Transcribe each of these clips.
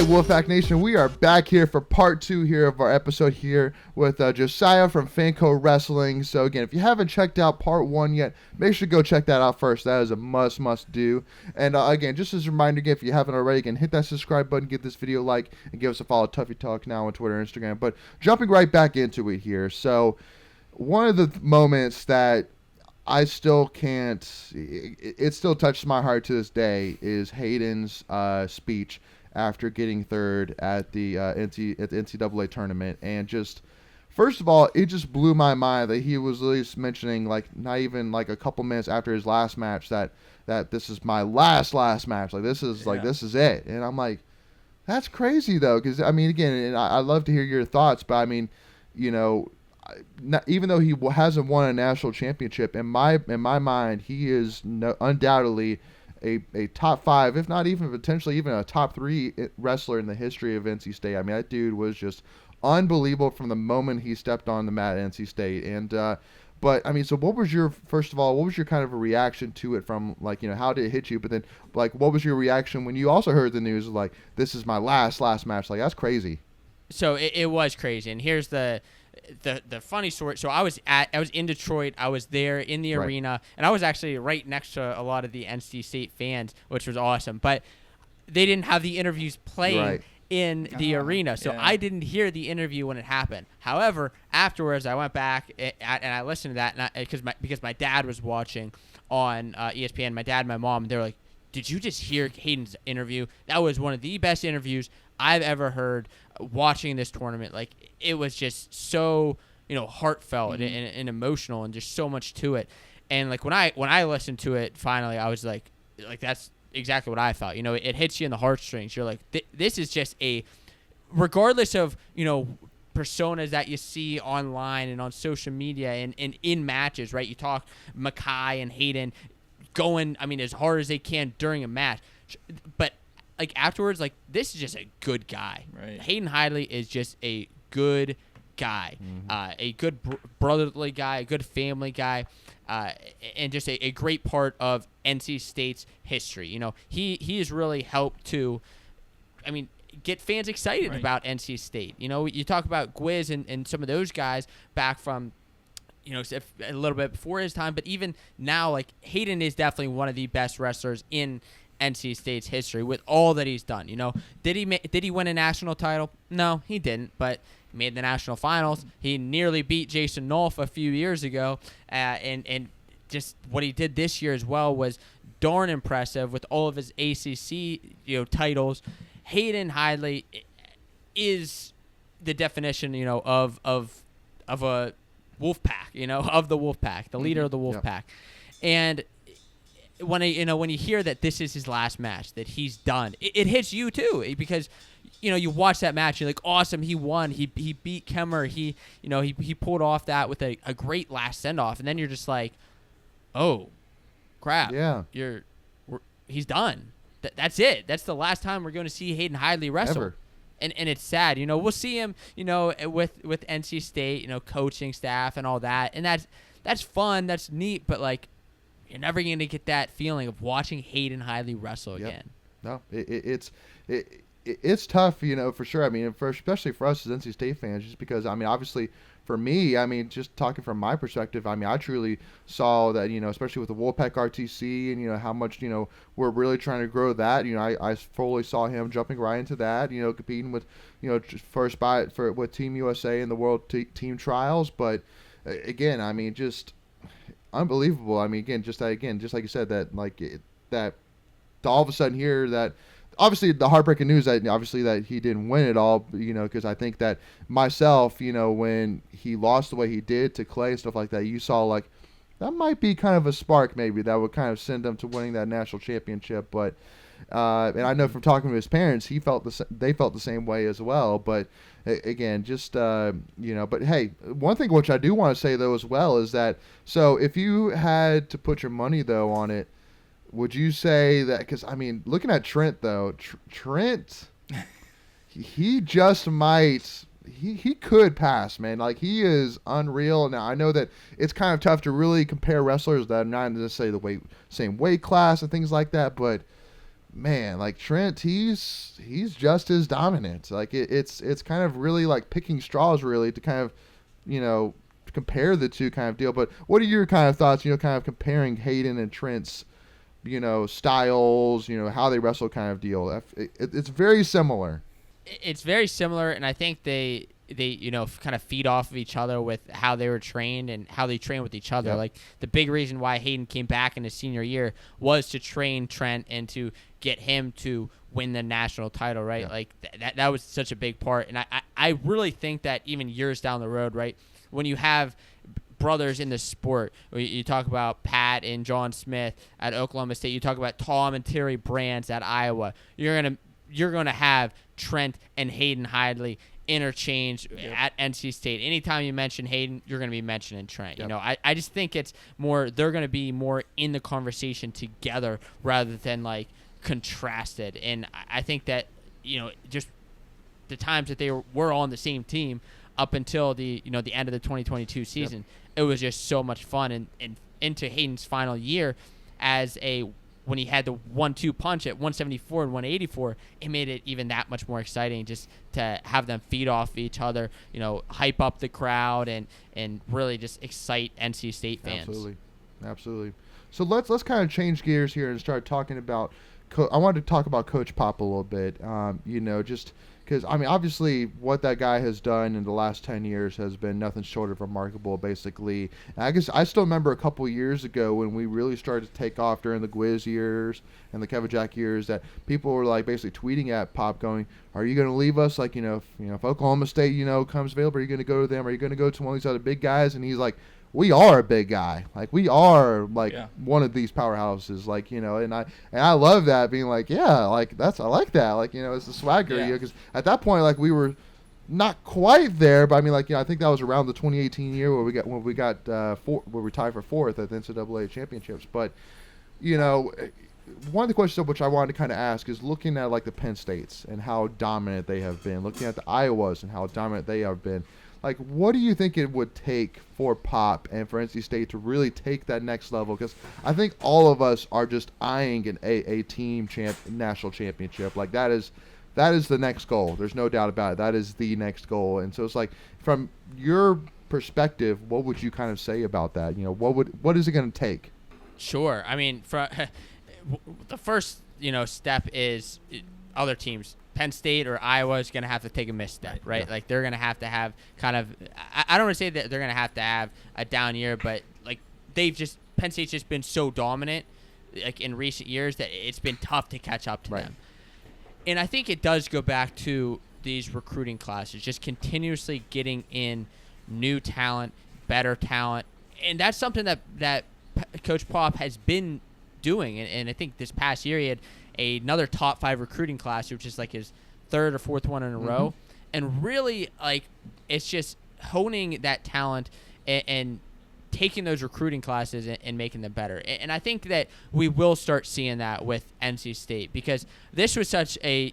right, Wolfpack Nation, we are back here for part 2 here of our episode here with Josiah from FANCO Wrestling. So again, if you haven't checked out part 1 yet, make sure to go check that out first. That is a must do. And again, just as a reminder, again, if you haven't already, again, hit that subscribe button, give this video a like, and give us a follow. Tuffy Talk now on Twitter and Instagram. But jumping right back into it here. So one of the moments that I still can't, it still touches my heart to this day, is Hayden's speech after getting third at the NCAA tournament. And just, first of all, it just blew my mind that he was at least mentioning, like, not even like a couple minutes after his last match, that this is my last match. Like, this is this is it. And I'm like, that's crazy though, because I mean, again, and I love to hear your thoughts, but I mean, you know, even though he hasn't won a national championship, in my mind, he is undoubtedly a top 5, if not even potentially even a top 3 wrestler in the history of NC State. I mean, that dude was just unbelievable from the moment he stepped on the mat at NC State. And but I mean, so what was your, first of all, what was your kind of a reaction to it, from, like, you know, how did it hit you? But then, like, what was your reaction when you also heard the news of, like, this is my last match? Like, that's crazy. So it was crazy. And here's the funny story. So I was in Detroit. I was there in the arena, and I was actually right next to a lot of the NC State fans, which was awesome. But they didn't have the interviews playing in the arena, so I didn't hear the interview when it happened. However, afterwards, I went back and I listened to that, because my dad was watching on ESPN. My dad and my mom, they were like, "Did you just hear Hayden's interview? That was one of the best interviews I've ever heard watching this tournament." Like, it was just so, you know, heartfelt and emotional, and just so much to it. And like when I listened to it finally, I was like that's exactly what I felt. You know, it hits you in the heartstrings. You're like, this is just regardless of, you know, personas that you see online and on social media and in matches, right? You talk Mackay and Hayden going, I mean, as hard as they can during a match, but like afterwards, like, this is just a good guy. Right. Hayden Hidley is just a good guy, a good brotherly guy, a good family guy, and just a great part of NC State's history. You know, he has really helped to, I mean, get fans excited about NC State. You know, you talk about Gwiz and some of those guys back from, you know, a little bit before his time, but even now, like, Hayden is definitely one of the best wrestlers in NC State's history with all that he's done. You know, did he win a national title? No, he didn't, but he made the national finals. He nearly beat Jason Nolf a few years ago, and just what he did this year as well was darn impressive with all of his ACC, you know, titles. Hayden Hidley is the definition, you know, of a wolf pack, you know, of the wolf pack, the leader of the wolf pack. And when you hear that this is his last match, that he's done, it hits you too, because, you know, you watch that match, you're like, awesome, he won, he beat Kemmer, he pulled off that with a great last send off, and then you're just like, oh crap, he's done. That's it. That's the last time we're going to see Hayden Hidley wrestle. Ever. And it's sad. You know, we'll see him, you know, with NC State, you know, coaching staff and all that, and that's fun, that's neat, but like, you're never going to get that feeling of watching Hayden Hidley wrestle again. No, it's tough, you know, for sure. I mean, especially for us as NC State fans, just because, I mean, obviously for me, I mean, just talking from my perspective, I mean, I truly saw that, you know, especially with the Wolfpack RTC and, you know, how much, you know, we're really trying to grow that. You know, I fully saw him jumping right into that, you know, competing with, you know, first with Team USA in the World Team Trials. But again, I mean, just unbelievable. I mean, again, just like you said, that like that all of a sudden here that. Obviously, the heartbreaking news that he didn't win it all, you know, because I think that myself, you know, when he lost the way he did to Clay and stuff like that, you saw like that might be kind of a spark maybe that would kind of send him to winning that national championship. But and I know from talking to his parents, they felt the same way as well. But again, just you know, but hey, one thing which I do want to say though as well is that, so if you had to put your money though on it, would you say that, because, I mean, looking at Trent, though, Trent, he just might, he could pass, man. Like, he is unreal. Now, I know that it's kind of tough to really compare wrestlers that are not necessarily the same weight class and things like that, but, man, like Trent, he's just as dominant. Like it's kind of really like picking straws, really, to kind of, compare the two kind of deal. But what are your kind of thoughts? Kind of comparing Hayden and Trent's, styles, how they wrestle, kind of deal. It's very similar. It's very similar, and I think they kind of feed off of each other with how they were trained and how they train with each other. Yep. Like the big reason why Hayden came back in his senior year was to train Trent and to get him to win the national title, right? Yep. Like that was such a big part. And I really think that even years down the road, right, when you have brothers in the sport, you talk about Pat and John Smith at Oklahoma State, you talk about Tom and Terry Brands at Iowa, you're gonna have Trent and Hayden Hidley interchange at NC State. Anytime you mention Hayden, you're going to be mentioning Trent. Yep. I just think it's more, they're going to be more in the conversation together rather than like contrasted. And I think that, just the times that they were on the same team up until the end of the 2022 season, it was just so much fun. And into Hayden's final year when he had the 1-2 punch at 174 and 184, it made it even that much more exciting just to have them feed off each other, hype up the crowd and really just excite NC State fans. Absolutely. So let's kind of change gears here and start talking about I wanted to talk about Coach Pop a little bit, just because, obviously what that guy has done in the last 10 years has been nothing short of remarkable, basically. And I guess I still remember a couple years ago when we really started to take off during the Gwiz years and the Kevin Jack years, that people were like basically tweeting at Pop going, are you going to leave us? Like, if Oklahoma State, comes available, are you going to go to them? Are you going to go to one of these other big guys? And he's like, we are a big guy. Like, we are one of these powerhouses. Like, and I love that, being like, yeah, like I like that. Like, it's the swagger, because at that point, like, we were not quite there, but I think that was around the 2018 year where we tied for fourth at the NCAA championships. But, one of the questions which I wanted to kind of ask is looking at like the Penn States and how dominant they have been, looking at the Iowas and how dominant they have been. Like, what do you think it would take for Pop and for NC State to really take that next level? Because I think all of us are just eyeing an a team national championship. Like, that is the next goal. There's no doubt about it. That is the next goal. And so it's like, from your perspective, what would you kind of say about that? What is it going to take? Sure. The first step is other teams. Penn State or Iowa is going to have to take a misstep, right? Yeah. Like, they're going to have kind of – I don't want to say that they're going to have a down year, but, like, Penn State's just been so dominant, like, in recent years that it's been tough to catch up to them. And I think it does go back to these recruiting classes, just continuously getting in new talent, better talent. And that's something that Coach Pop has been doing. And I think this past year he had another top 5 recruiting class, which is like his third or fourth one in a row. And really, like, it's just honing that talent and taking those recruiting classes and making them better. And I think that we will start seeing that with NC State, because this was such a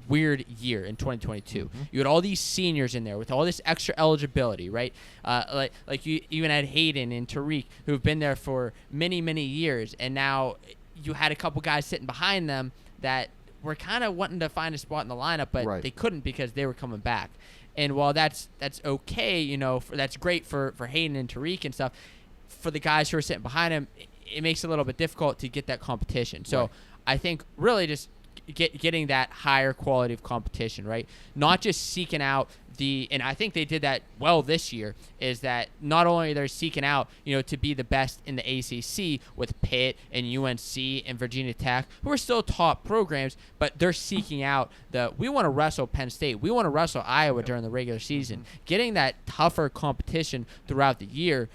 weird year in 2022. You had all these seniors in there with all this extra eligibility, right? Like you even had Hayden and Tariq, who've been there for many, many years, and now you had a couple guys sitting behind them that were kind of wanting to find a spot in the lineup, but they couldn't because they were coming back. And while that's okay, that's great for Hayden and Tariq and stuff, for the guys who are sitting behind him, it makes it a little bit difficult to get that competition. So I think really just getting that higher quality of competition, right? Not just seeking out and I think they did that well this year, is that not only they're seeking out, to be the best in the ACC with Pitt and UNC and Virginia Tech, who are still top programs, but they're seeking out we want to wrestle Penn State. We want to wrestle Iowa during the regular season. Getting that tougher competition throughout the year,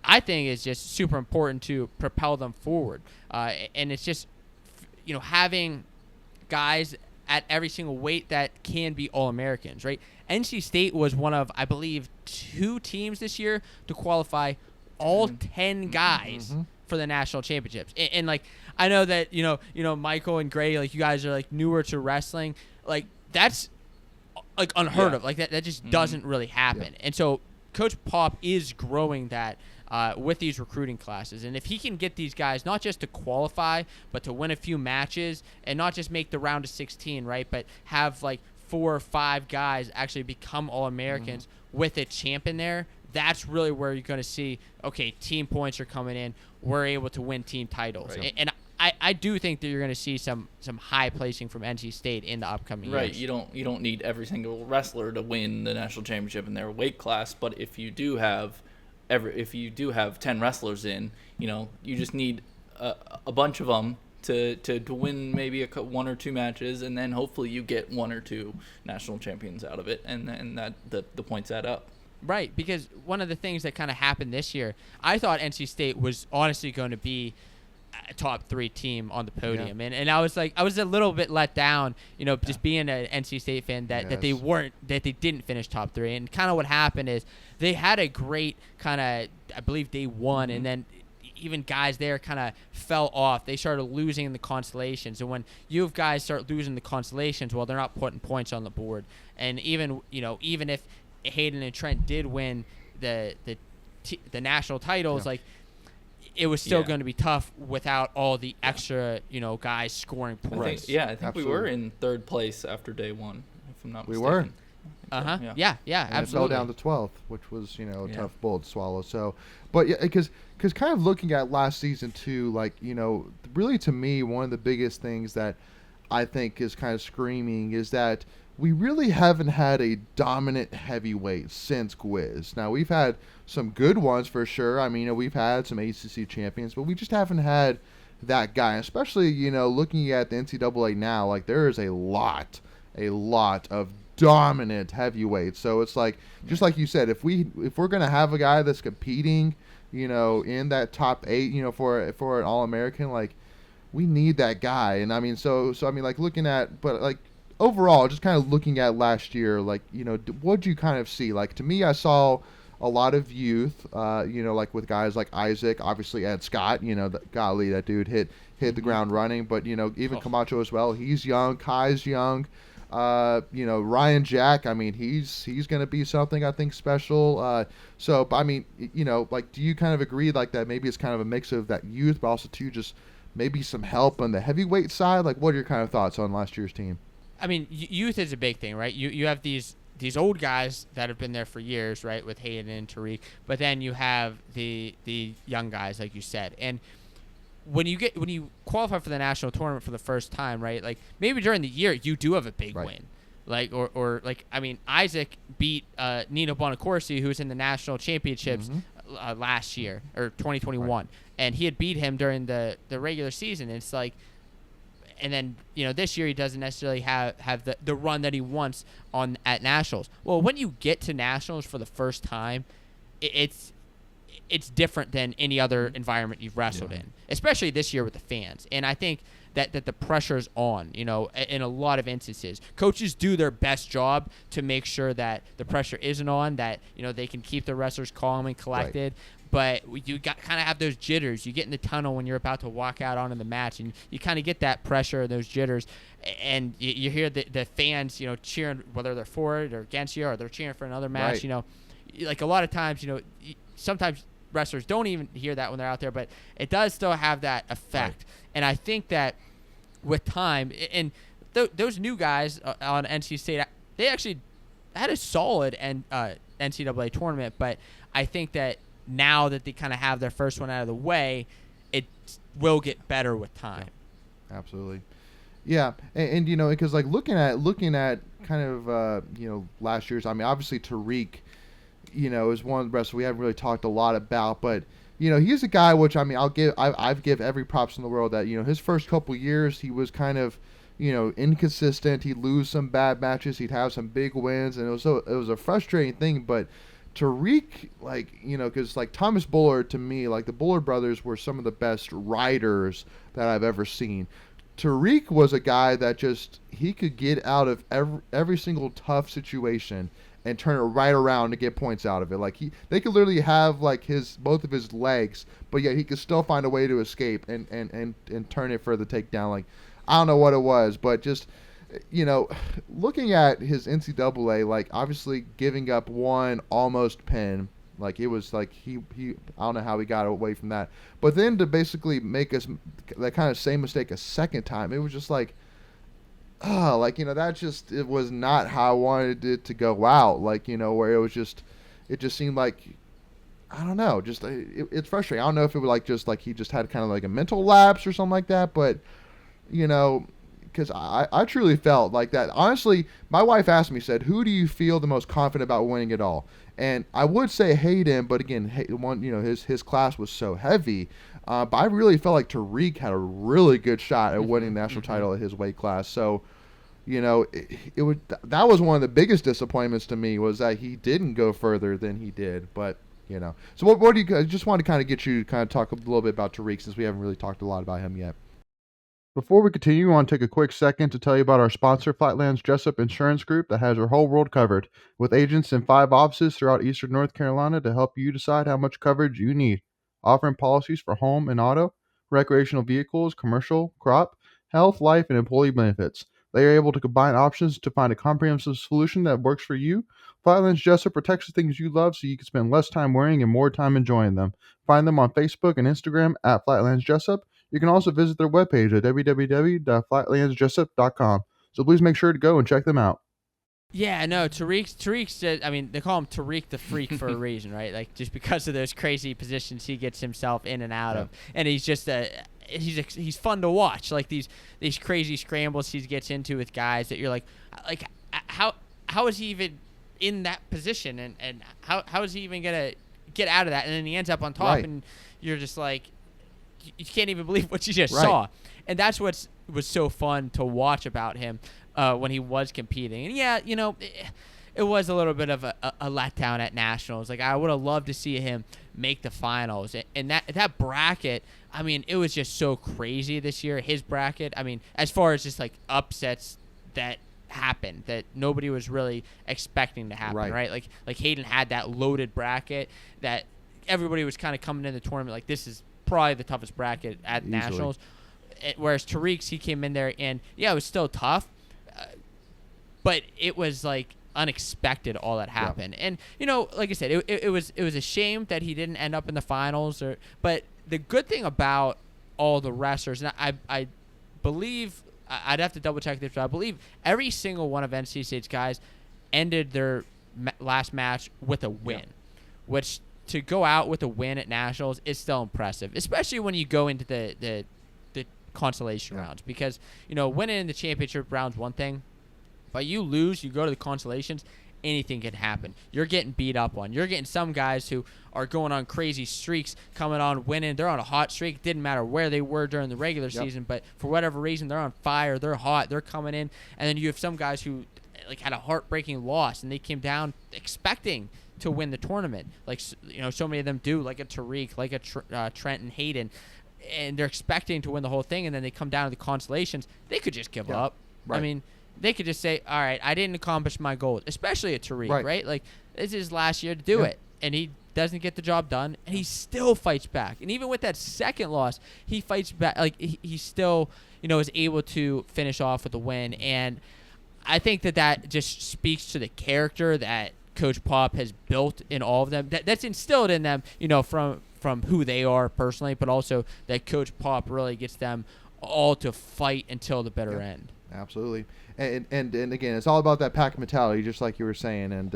I think, is just super important to propel them forward. And it's just, having guys at every single weight that can be All-Americans, right? NC State was one of, I believe, 2 teams this year to qualify all 10 guys for the national championships. And like, I know that, Michael and Gray, like, you guys are like newer to wrestling. Like, that's like unheard of. Like, that just doesn't really happen. And so Coach Pop is growing that with these recruiting classes. And if he can get these guys not just to qualify, but to win a few matches and not just make the round of 16, right, but have like 4 or 5 guys actually become All-Americans with a champ in there, that's really where you're going to see, okay, team points are coming in. We're able to win team titles. Right. And I do think that you're going to see some high placing from NC State in the upcoming years. You don't need every single wrestler to win the national championship in their weight class, but if you do have 10 wrestlers in, you just need a bunch of them to win maybe 1 or 2 matches, and then hopefully you get 1 or 2 national champions out of it, and that the points add up. Right, because one of the things that kind of happened this year, I thought NC State was honestly going to be a top 3 team on the podium, and I was a little bit let down, just being an NC State fan that they didn't finish top 3, and kind of what happened is they had a great kind of, I believe day 1, and then even guys there kind of fell off. They started losing in the constellations, and when you have guys start losing the constellations, well, they're not putting points on the board, and even if Hayden and Trent did win the national titles, it was still going to be tough without all the extra, guys scoring points. I think we were in 3rd place after day 1, if I'm not mistaken. We were. Yeah, and absolutely. it fell down to 12th, which was, a tough bull to swallow. So, but yeah, because kind of looking at last season too, really to me, one of the biggest things that I think is kind of screaming is that we really haven't had a dominant heavyweight since Gwiz. Now, we've had some good ones for sure. I mean, we've had some ACC champions, but we just haven't had that guy. Especially, looking at the NCAA now, there is a lot of dominant heavyweights. So it's just like you said, if we're gonna have a guy that's competing, in that top 8, for an All-American, we need that guy. And I mean, so I mean, looking at, but overall, just kind of looking at last year, what'd you kind of see? To me, I saw a lot of youth, with guys like Isaac, obviously Ed Scott, golly, that dude hit the ground running. But, even Camacho as well. He's young. Kai's young. Ryan Jack, I mean, he's going to be something, I think, special. So, I mean, do you kind of agree, that maybe it's kind of a mix of that youth, but also, too, just maybe some help on the heavyweight side? What are your kind of thoughts on last year's team? I mean, youth is a big thing, right? You have these old guys that have been there for years, right, with Hayden and Tariq, but then you have the young guys, like you said. And when you qualify for the national tournament for the first time, right, maybe during the year you do have a big win. I mean, Isaac beat Nino Bonacorsi, who was in the national championships last year, or 2021. Right. And he had beat him during the regular season. And it's and then, this year he doesn't necessarily have the run that he wants at nationals. Well, when you get to nationals for the first time, it's different than any other environment you've wrestled in, especially this year with the fans. And I think that the pressure's on, in a lot of instances. Coaches do their best job to make sure that the pressure isn't on, that, they can keep the wrestlers calm and collected. Right. But you kind of have those jitters. You get in the tunnel when you're about to walk out onto the match, and you kind of get that pressure, those jitters, and you hear the fans, cheering, whether they're for it or against you, or they're cheering for another match. Right. A lot of times, sometimes wrestlers don't even hear that when they're out there, but it does still have that effect. Right. And I think that with time, and those new guys on NC State, they actually had a solid NCAA tournament, but I think that now that they kind of have their first one out of the way, it will get better with time. Yeah, absolutely. Yeah, and because looking at kind of last year's, I mean, obviously Tariq, is one of the wrestlers we haven't really talked a lot about, but he's a guy which, I mean, I've give every props in the world that his first couple years he was kind of inconsistent. He'd lose some bad matches, he'd have some big wins, and it was a frustrating thing, but Tariq, because Thomas Bullard, to me, the Bullard brothers were some of the best riders that I've ever seen. Tariq was a guy that he could get out of every single tough situation and turn it right around to get points out of it. They could literally have both of his legs, but yet he could still find a way to escape and turn it for the takedown. I don't know what it was, but just looking at his NCAA, like obviously giving up one almost Penn, like it was like he I don't know how he got away from that, but then to basically make us that kind of same mistake a second time, it was just like, that just it was not how I wanted it to go out. Like where it just seemed like I don't know, just it's frustrating. I don't know if it was like just like he just had kind of like a mental lapse or something like that, but because I truly felt like that. Honestly, my wife asked me, said, who do you feel the most confident about winning it all? And I would say Hayden, but again, his class was so heavy. But I really felt like Tariq had a really good shot at winning the national title at his weight class. So, that was one of the biggest disappointments to me was that he didn't go further than he did. But, So what do you guys, just want to kind of get you to kind of talk a little bit about Tariq since we haven't really talked a lot about him yet. Before we continue, I want to take a quick second to tell you about our sponsor, Flatlands Insurance Group, that has your whole world covered, with agents in 5 offices throughout eastern North Carolina to help you decide how much coverage you need, offering policies for home and auto, recreational vehicles, commercial, crop, health, life, and employee benefits. They are able to combine options to find a comprehensive solution that works for you. Flatlands Jessup protects the things you love so you can spend less time worrying and more time enjoying them. Find them on Facebook and Instagram at Flatlands Jessup. You can also visit their webpage at www.flatlandsjessup.com. So please make sure to go and check them out. Yeah, no, Tariq said, I mean, they call him Tariq the Freak for a reason, right? Like, just because of those crazy positions he gets himself in and out of. And he's just he's fun to watch. Like, these crazy scrambles he gets into with guys that you're like how is he even in that position? And how is he even going to get out of that? And then he ends up on top, and you're just like, you can't even believe what you just saw. And that's what was so fun to watch about him when he was competing. And yeah, it was a little bit of a letdown at nationals. Like, I would have loved to see him make the finals. And that bracket, I mean, it was just so crazy this year. His bracket, I mean, as far as just like upsets that happened that nobody was really expecting to happen, right? Like Hayden had that loaded bracket that everybody was kind of coming in the tournament like, this is probably the toughest bracket at nationals. Whereas Tariq's, he came in there and it was still tough, but it was like unexpected all that happened. And like I said, it was a shame that he didn't end up in the finals. But the good thing about all the wrestlers, and I believe I'd have to double check this, but I believe every single one of NC State's guys ended their last match with a win, which, to go out with a win at nationals is still impressive, especially when you go into the consolation rounds, because winning the championship round's one thing, but you lose, you go to the consolations, anything can happen. You're getting beat up on. You're getting some guys who are going on crazy streaks, coming on winning. They're on a hot streak. Didn't matter where they were during the regular season, but for whatever reason, they're on fire. They're hot. They're coming in, and then you have some guys who like had a heartbreaking loss, and they came down expecting to win the tournament, like so many of them do, like a Tariq, like a Trent and Hayden, and they're expecting to win the whole thing, and then they come down to the consolations. They could just give up. I mean, they could just say, all right, I didn't accomplish my goal, especially a Tariq, right? Like, this is his last year to do it, and he doesn't get the job done, and he still fights back. And even with that second loss, he fights back. Like, he still is able to finish off with a win, and I think that just speaks to the character that Coach Pop has built in all of them. That's instilled in them, from who they are personally, but also that Coach Pop really gets them all to fight until the bitter end. Absolutely. And again, it's all about that pack mentality, just like you were saying. And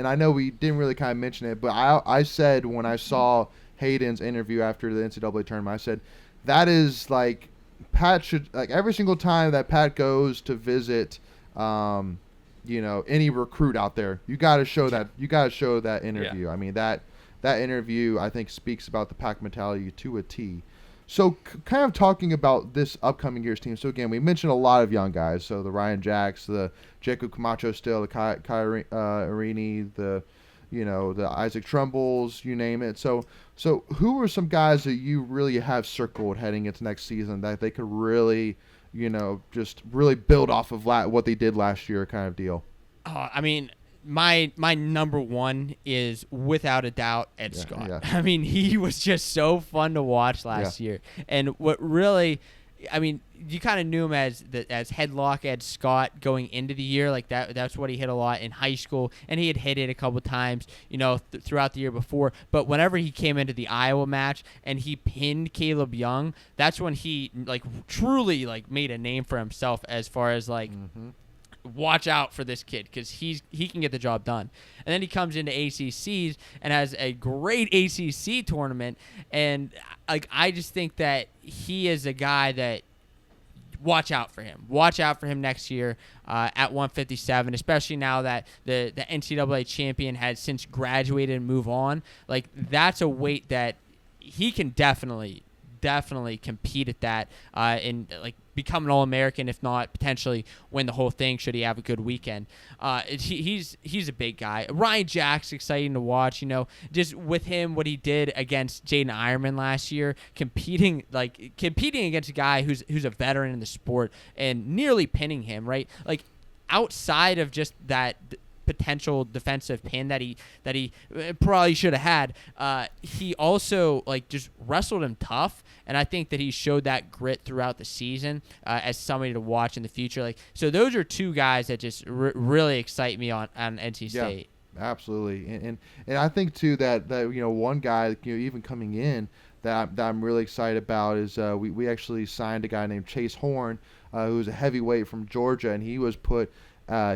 I know we didn't really kind of mention it, but I said when I saw Hayden's interview after the NCAA tournament, I said that is like Pat should, like, every single time that Pat goes to visit any recruit out there, you got to show that interview. Yeah. I mean, that interview, I think, speaks about the pack mentality to a T. So kind of talking about this upcoming year's team. So again, we mentioned a lot of young guys. So the Ryan Jacks, the Jacob Camacho still, the Kai Arini, the Isaac Trumbles, you name it. So who are some guys that you really have circled heading into next season that they could really, just really build off of what they did last year, kind of deal? I mean, my number one is without a doubt Ed Scott. Yeah. I mean, he was just so fun to watch last year. And what really I mean, you kind of knew him as Headlock Ed Scott going into the year. Like that's what he hit a lot in high school, and he had hit it a couple times, throughout the year before. But whenever he came into the Iowa match and he pinned Caleb Young, that's when he truly made a name for himself as far as watch out for this kid because he can get the job done. And then he comes into ACCs and has a great ACC tournament, and I just think that he is a guy that watch out for him. Watch out for him next year at 157, especially now that the NCAA champion has since graduated and move on. That's a weight that he can definitely compete at that and become an All-American, if not potentially win the whole thing should he have a good weekend. He's a big guy. Ryan Jack's exciting to watch, just with him, what he did against Jaden Ironman last year, competing against a guy who's a veteran in the sport and nearly pinning him, right? Outside of just that potential defensive pin that he probably should have had, he also just wrestled him tough, and I think that he showed that grit throughout the season as somebody to watch in the future. So those are two guys that just really excite me on NC State. Yeah, absolutely, and I think too that one guy even coming in that I'm really excited about is we actually signed a guy named Chase Horn, who's a heavyweight from Georgia, and he was put.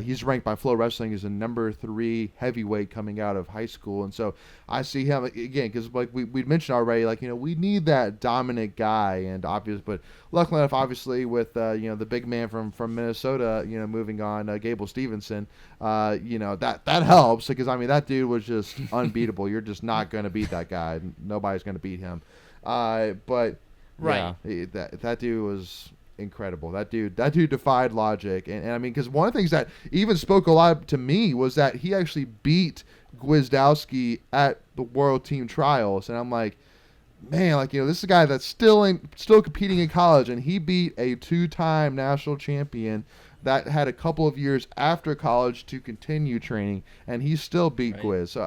He's ranked by Flow Wrestling as a number 3 heavyweight coming out of high school, and so I see him again because we mentioned already, we need that dominant guy, and but luckily enough, obviously with the big man from Minnesota, moving on, Gable Stevenson, that helps because that dude was just unbeatable. You're just not going to beat that guy. Nobody's going to beat him. But right, yeah, that dude was incredible. That dude defied logic, and because one of the things that even spoke a lot to me was that he actually beat Gwizdowski at the World Team Trials, and I'm like, man, this is a guy that's still competing in college, and he beat a 2-time national champion that had a couple of years after college to continue training, and he still beat Gwiz. So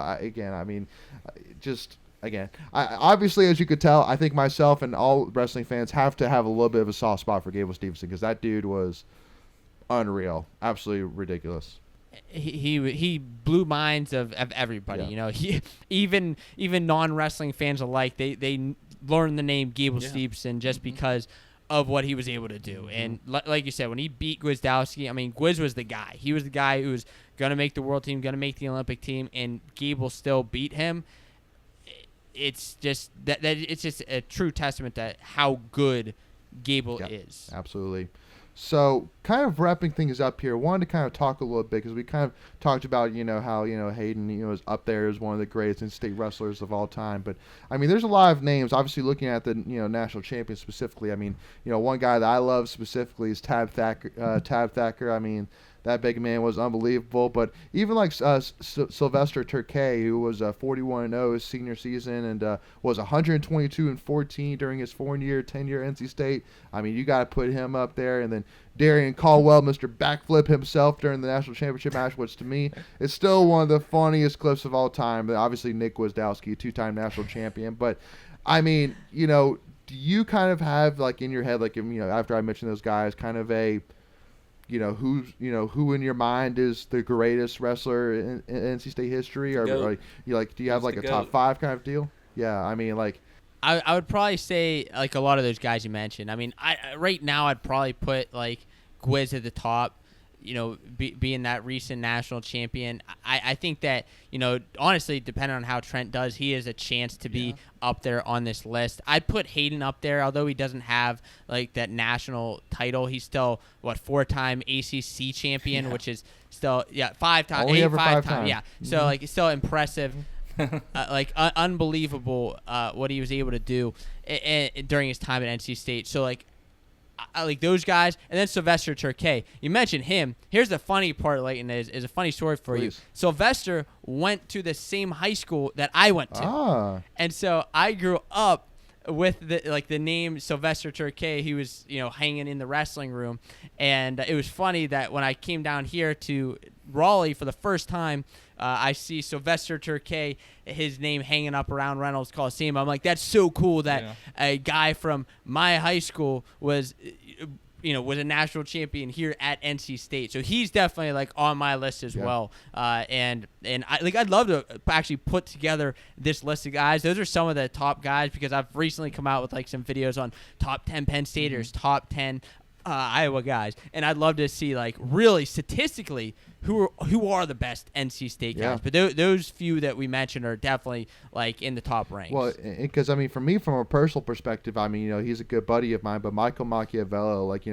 Again, obviously, as you could tell, I think myself and all wrestling fans have to have a little bit of a soft spot for Gable Stevenson because that dude was unreal, absolutely ridiculous. He blew minds of everybody. Yeah. He even non-wrestling fans alike, they learned the name Gable Stevenson just because of what he was able to do. And like you said, when he beat Gwizdowski, Gwiz was the guy. He was the guy who was going to make the world team, going to make the Olympic team, and Gable still beat him. It's just that it's just a true testament to how good Gable is. Absolutely. So, kind of wrapping things up here, wanted to kind of talk a little bit because we kind of talked about how Hayden is up there as one of the greatest in-state wrestlers of all time. But there's a lot of names. Obviously, looking at the national champion specifically, one guy that I love specifically is Tab Thacker. That big man was unbelievable. But even Sylvester Turkey, who was 41-0 his senior season and was 122-14 during his 4-year, 10-year NC State. You got to put him up there. And then Darian Caldwell, Mr. Backflip himself during the national championship match, which to me is still one of the funniest clips of all time. But obviously Nick Gwizdowski, 2-time national champion. But, do you kind of have, in your head, after I mentioned those guys, kind of a – who in your mind is the greatest wrestler in NC State history, or do you have a top 5 kind of deal? Yeah, I would probably say a lot of those guys you mentioned. Right now I'd probably put Gwiz at the top. Being that recent national champion, I think that honestly, depending on how Trent does, he has a chance to be up there on this list. I'd put Hayden up there, although he doesn't have that national title. He's still 4-time ACC champion, which is still 5-time, only ever 5 times. Yeah, so it's still impressive. Unbelievable what he was able to do during his time at NC State. So I like those guys, and then Sylvester Turkey. You mentioned him. Here's the funny part, Leighton, is a funny story for you. Sylvester went to the same high school that I went to, and so I grew up with the name Sylvester Turkey. He was hanging in the wrestling room, and it was funny that when I came down here to Raleigh for the first time, I see Sylvester Turkey, his name hanging up around Reynolds Coliseum. I'm like, that's so cool that a guy from my high school was was a national champion here at NC State. So he's definitely like on my list as well. And I'd love to actually put together this list of guys. Those are some of the top guys, because I've recently come out with like some videos on top 10 Penn Staters, top 10 Iowa guys, and I'd love to see like really statistically who are the best NC State guys. But those few that we mentioned are definitely like in the top ranks. Well, because I mean, for me, from a personal perspective, I mean, he's a good buddy of mine, but Michael Machiavello, like,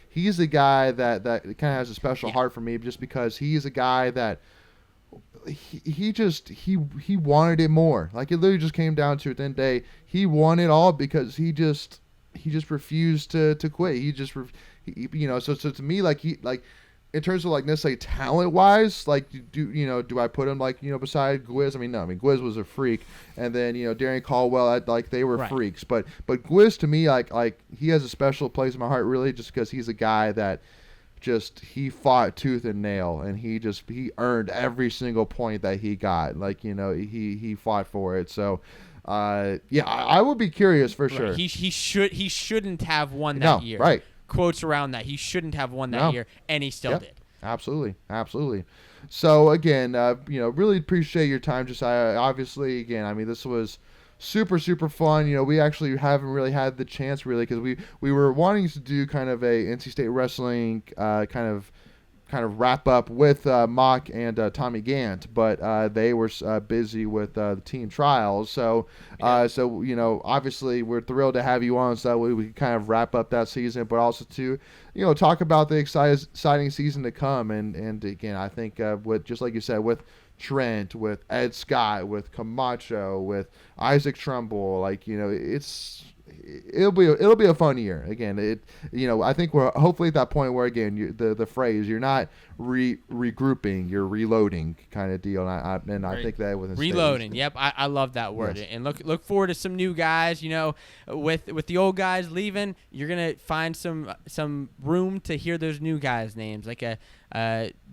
he's a guy that kind of has a special heart for me, just because he's a guy that he wanted it more. Like, it literally just came down to, at the end of the day, he won it all because he just refused to quit. So to me, like, in terms of like necessarily talent wise, like, do I put him like, beside Gwiz? I mean, no, Gwiz was a freak, and then Darian Caldwell, like, they were freaks, but Gwiz, to me, like he has a special place in my heart, really, just because he's a guy that he fought tooth and nail, and he earned every single point that he got. Like, he fought for it. So I would be curious for sure. He shouldn't have won that year. Right. Quotes around that. He shouldn't have won that year, and he still did. Absolutely. So again, really appreciate your time, Josiah. Obviously, again, I mean, this was super, super fun. We actually haven't really had the chance, really, because we were wanting to do kind of a NC State wrestling kind of wrap up with Mock and Tommy Gant, but they were busy with the team trials. So, obviously we're thrilled to have you on, so that way we can kind of wrap up that season, but also to, talk about the exciting season to come. And again, I think with, just like you said, with Trent, with Ed Scott, with Camacho, with Isaac Trumbull, like, it'll be a fun year. Again, I think we're hopefully at that point where, again, the phrase, you're not regrouping, you're reloading kind of deal. And I think that with reloading. Yep, I love that word. Yes. And look forward to some new guys. With the old guys leaving, you're gonna find some room to hear those new guys' names, like a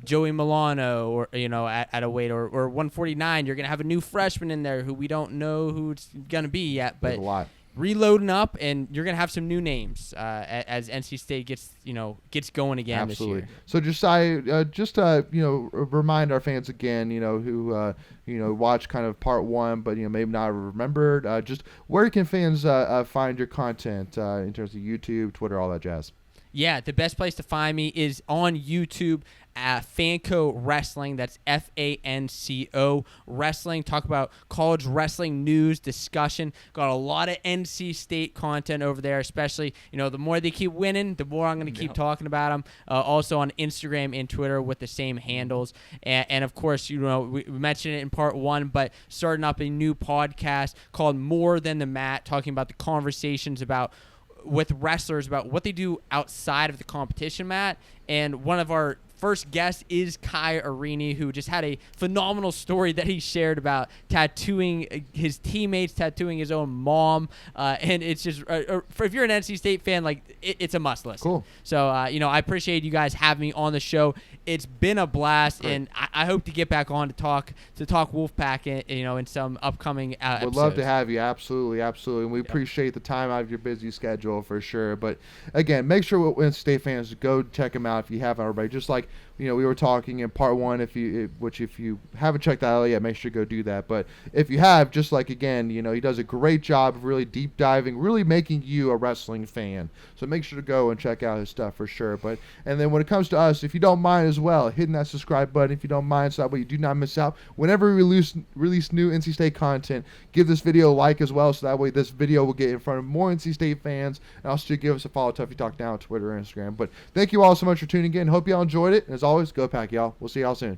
Joey Milano, or at a weight, or 149. You're gonna have a new freshman in there who we don't know who it's gonna be yet, but there's a lot. Reloading up, and you're gonna have some new names as NC State gets going again. Absolutely. This year. So Josiah, just remind our fans again, who watch kind of part one, but maybe not remembered. Just where can fans find your content in terms of YouTube, Twitter, all that jazz? Yeah, the best place to find me is on YouTube at FANCO Wrestling. That's FANCO Wrestling. Talk about college wrestling news, discussion. Got a lot of NC State content over there, especially, the more they keep winning, the more I'm going to keep talking about them. Also on Instagram and Twitter with the same handles. And of course, we mentioned it in part one, but starting up a new podcast called More Than the Mat, talking about the conversations with wrestlers about what they do outside of the competition mat. And one of our first guest is Kai Arini, who just had a phenomenal story that he shared about tattooing his teammates, tattooing his own mom. And it's just, if you're an NC State fan, like, it's a must listen. Cool. So, I appreciate you guys having me on the show. It's been a blast, and I hope to get back on to talk Wolfpack, in some upcoming episodes. Would love to have you. Absolutely. And we appreciate the time out of your busy schedule for sure. But again, make sure NC State fans go check him out if you haven't already. Just like, we were talking in part one, if you haven't checked that out yet, make sure to go do that. But if you have, just like, again, he does a great job of really deep diving, really making you a wrestling fan. So make sure to go and check out his stuff for sure. And then when it comes to us, if you don't mind as well, hitting that subscribe button if you don't mind, so that way you do not miss out whenever we release new NC State content. Give this video a like as well, so that way this video will get in front of more NC State fans. And also give us a follow, Tuffy Talk now on Twitter and Instagram. But thank you all so much for tuning in. Hope y'all enjoyed it. As always, go Pack, y'all. We'll see y'all soon.